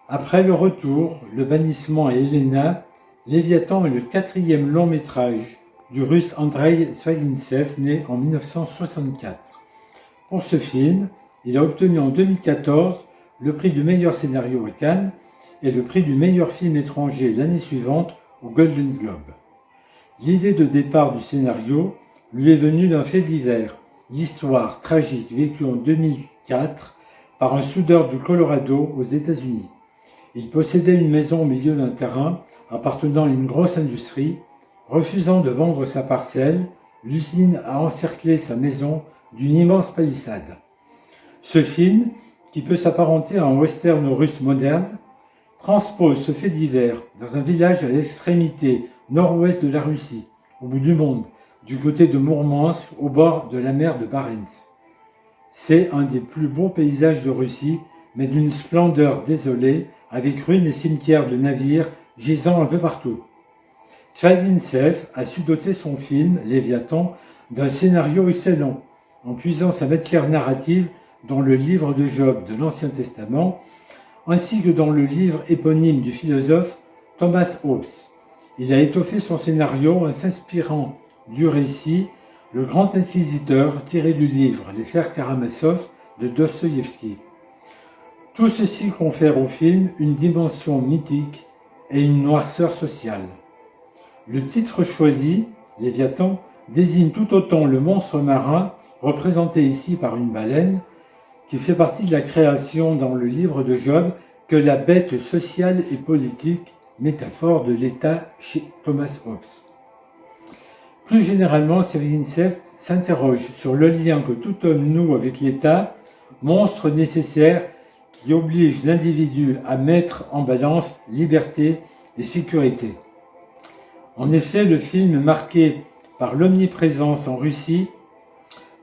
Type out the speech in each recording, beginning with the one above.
Après le retour, le bannissement et Helena, Léviathan est le quatrième long métrage du Russe Andrei Zvягintsev, né en 1964. Pour ce film, il a obtenu en 2014 le prix du meilleur scénario à Cannes et le prix du meilleur film étranger l'année suivante au Golden Globe. L'idée de départ du scénario lui est venue d'un fait divers, l'histoire tragique vécue en 2004 par un soudeur du Colorado aux États-Unis. Il possédait une maison au milieu d'un terrain appartenant à une grosse industrie. Refusant de vendre sa parcelle, l'usine a encerclé sa maison d'une immense palissade. Ce film, qui peut s'apparenter à un western russe moderne, transpose ce fait divers dans un village à l'extrémité nord-ouest de la Russie, au bout du monde, du côté de Mourmansk, au bord de la mer de Barents. C'est un des plus beaux paysages de Russie, mais d'une splendeur désolée, avec ruines et cimetières de navires gisant un peu partout. Zvягintsev a su doter son film, Léviathan, d'un scénario excellent, en puisant sa matière narrative dans le livre de Job de l'Ancien Testament, ainsi que dans le livre éponyme du philosophe Thomas Hobbes. Il a étoffé son scénario en s'inspirant du récit Le Grand Inquisiteur tiré du livre Les Frères Karamazov de Dostoïevski. Tout ceci confère au film une dimension mythique et une noirceur sociale. Le titre choisi, Léviathan, désigne tout autant le monstre marin, représenté ici par une baleine, qui fait partie de la création dans le livre de Job, que la bête sociale et politique, métaphore de l'État chez Thomas Hobbes. Plus généralement, Zvягintsev s'interroge sur le lien que tout homme noue avec l'État, monstre nécessaire qui oblige l'individu à mettre en balance liberté et sécurité. En effet, le film marqué par l'omniprésence en Russie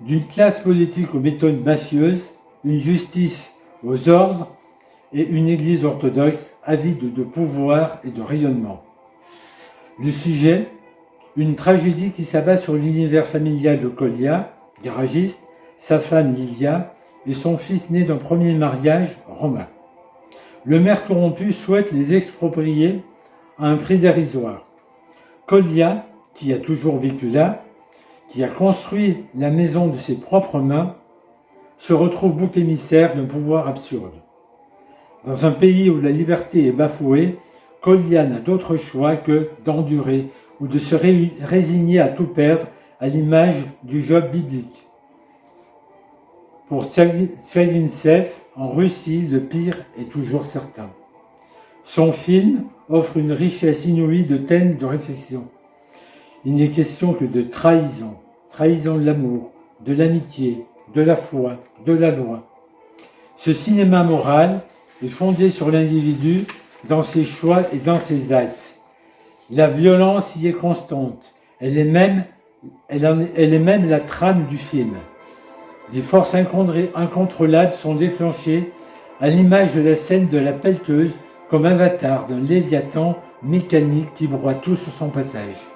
d'une classe politique aux méthodes mafieuses, une justice aux ordres et une église orthodoxe avide de pouvoir et de rayonnement. Le sujet, une tragédie qui s'abat sur l'univers familial de Kolya, garagiste, sa femme Lilia et son fils né d'un premier mariage, Romain. Le maire corrompu souhaite les exproprier à un prix dérisoire. Kolya, qui a toujours vécu là, qui a construit la maison de ses propres mains, se retrouve bouc émissaire d'un pouvoir absurde. Dans un pays où la liberté est bafouée, Kolya n'a d'autre choix que d'endurer ou de se résigner à tout perdre, à l'image du Job biblique. Pour Zvягintsev, en Russie, le pire est toujours certain. Son film offre une richesse inouïe de thèmes de réflexion. Il n'est question que de trahison, trahison de l'amour, de l'amitié, de la foi, de la loi. Ce cinéma moral est fondé sur l'individu dans ses choix et dans ses actes. La violence y est constante. Elle est même la trame du film. Des forces incontrôlables sont déclenchées à l'image de la scène de la pelleteuse comme avatar d'un léviathan mécanique qui broie tout sur son passage.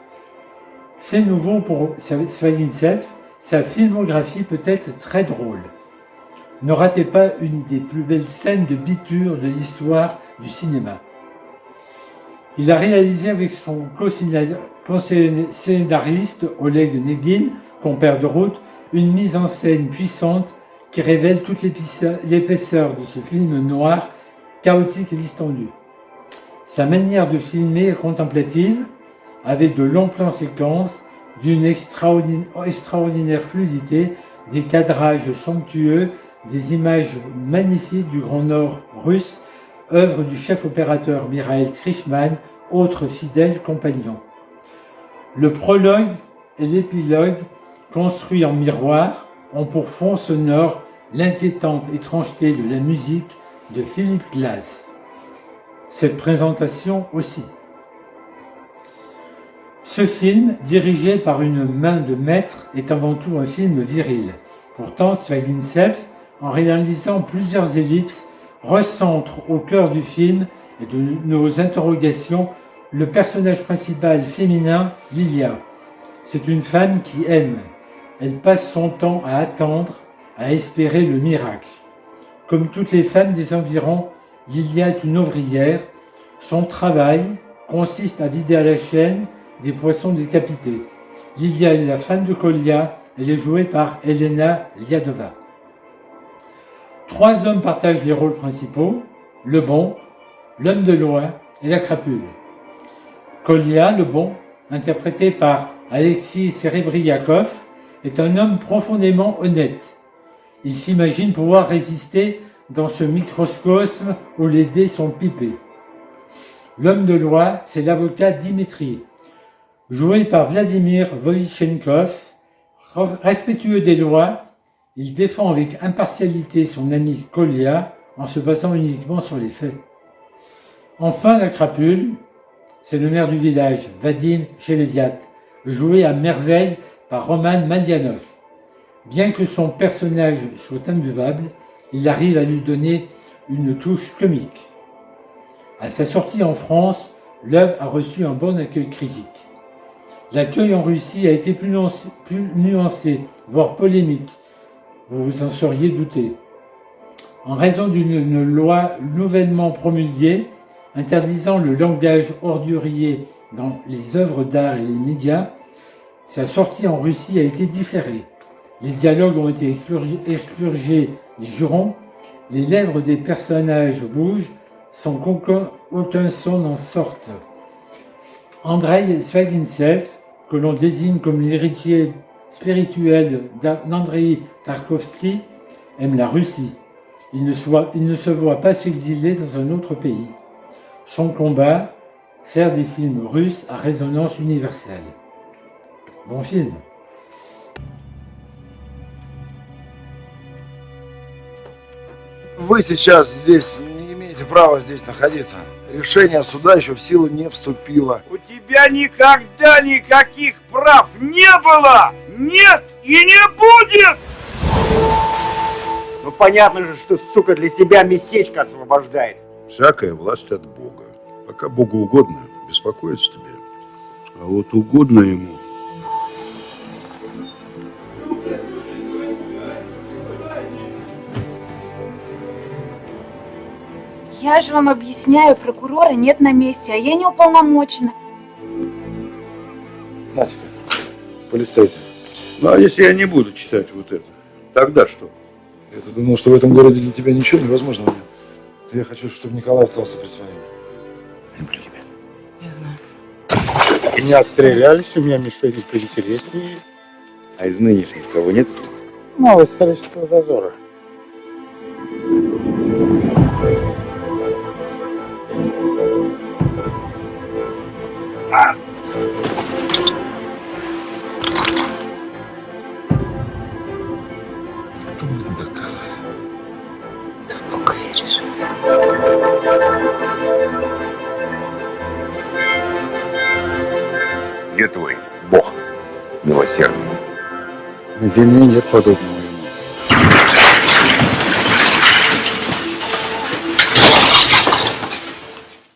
Fait nouveau pour Zvягintsev, sa filmographie peut être très drôle. Ne ratez pas une des plus belles scènes de biture de l'histoire du cinéma. Il a réalisé avec son co-scénariste Oleg Negin, compère de route, une mise en scène puissante qui révèle toute l'épaisseur de ce film noir, chaotique et distendu. Sa manière de filmer est contemplative, avec de longs plans séquences, d'une extraordinaire fluidité, des cadrages somptueux, des images magnifiques du Grand Nord russe, œuvre du chef opérateur Mikhail Krishman, autre fidèle compagnon. Le prologue et l'épilogue, construits en miroir, ont pour fond sonore l'inquiétante étrangeté de la musique de Philip Glass. Cette présentation aussi. Ce film, dirigé par une main de maître, est avant tout un film viril. Pourtant, Zvягintsev, en réalisant plusieurs ellipses, recentre au cœur du film et de nos interrogations le personnage principal féminin, Lilia. C'est une femme qui aime. Elle passe son temps à attendre, à espérer le miracle. Comme toutes les femmes des environs, Lilia est une ouvrière. Son travail consiste à vider à la chaîne des poissons décapités. Lilia est la femme de Kolya. Elle est jouée par Elena Liadova. 3 hommes partagent les rôles principaux, le bon, l'homme de loi et la crapule. Kolya, le bon, interprété par Alexis Serebriakov, est un homme profondément honnête. Il s'imagine pouvoir résister dans ce microcosme où les dés sont pipés. L'homme de loi, c'est l'avocat Dimitri, joué par Vladimir Volychenkov. Respectueux des lois, il défend avec impartialité son ami Kolya en se basant uniquement sur les faits. Enfin, la crapule, c'est le maire du village, Vadim Cheleviat, joué à merveille par Roman Malianov. Bien que son personnage soit imbuvable, il arrive à lui donner une touche comique. À sa sortie en France, l'œuvre a reçu un bon accueil critique. L'accueil en Russie a été plus nuancé, voire polémique. Vous vous en seriez douté. En raison d'une loi nouvellement promulguée, interdisant le langage ordurier dans les œuvres d'art et les médias, sa sortie en Russie a été différée. Les dialogues ont été expurgés des jurons, les lèvres des personnages bougent sans qu'aucun son n'en sorte. Andreï Zvagintsev, que l'on désigne comme l'héritier spirituel d'Andreï Tarkovsky, aime la Russie. Il ne se voit pas s'exiler dans un autre pays. Son combat, faire des films russes à résonance universelle. Bon film. Вы сейчас здесь не имеете права здесь находиться. Решение суда еще в силу не вступило. У тебя никогда никаких прав не было! Нет и не будет! Ну понятно же, что сука для себя местечко освобождает. Всякая власть от Бога. Пока Богу угодно, беспокоиться тебе. А вот угодно ему. Я же вам объясняю, прокурора нет на месте, а я не уполномочена. Натика, полистайте. Ну, а если я не буду читать вот это, тогда что? Я-то думал, что в этом городе для тебя ничего невозможного нет. Я хочу, чтобы Николай остался при своем. Люблю тебя. Я знаю. Не отстрелялись, у меня мишени поинтереснее. А из нынешних кого нет? Мало исторического зазора. Кто будет доказывать? Ты в Бога веришь? Где твой бог милосердный? На земле нет подобного.